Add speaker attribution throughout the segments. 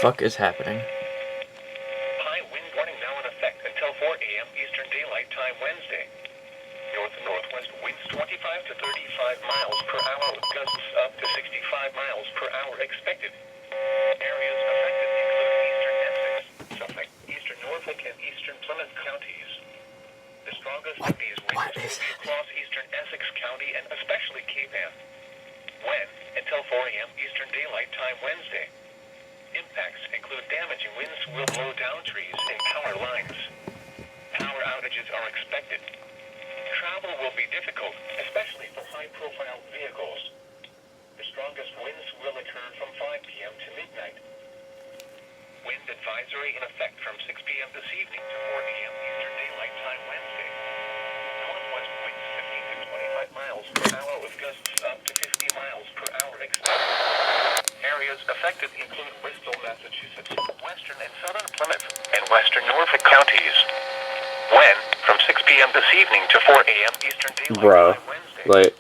Speaker 1: fuck is happening?
Speaker 2: High wind warning now in effect until 4 a.m. Eastern Daylight Time Wednesday. North and northwest winds 25 to 35 miles per hour with gusts up to 65 miles per hour expected. Areas affected include eastern Essex, Suffolk, eastern Norfolk, and eastern Plymouth counties. The strongest of these winds will be across eastern Essex County and especially Cape Ann. When until 4 a.m. Eastern Daylight Time Wednesday. Impacts include damaging winds will blow down trees and power lines. Power outages are expected. Travel will be difficult, especially for high-profile vehicles. The strongest winds will occur from 5 p.m. to midnight. Wind advisory in effect from 6 p.m. this evening to 4 a.m. Eastern Daylight Time Wednesday. Northwest winds 15 to 25 miles per hour with gusts up to 50 miles per hour expected. Areas affected include Bristol, Massachusetts, western and southern Plymouth, and western Norfolk counties. When from 6 p.m. this evening to 4 a.m. Eastern Daylight Time Wednesday.
Speaker 1: Like,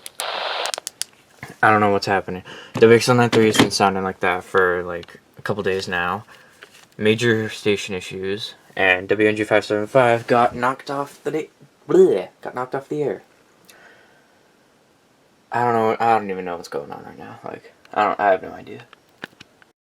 Speaker 1: I don't know what's happening. WXL93 has been sounding like that for like a couple days now. Major station issues, and WNG575 got knocked off the air. I don't know. I don't even know what's going on right now. Like, I have no idea.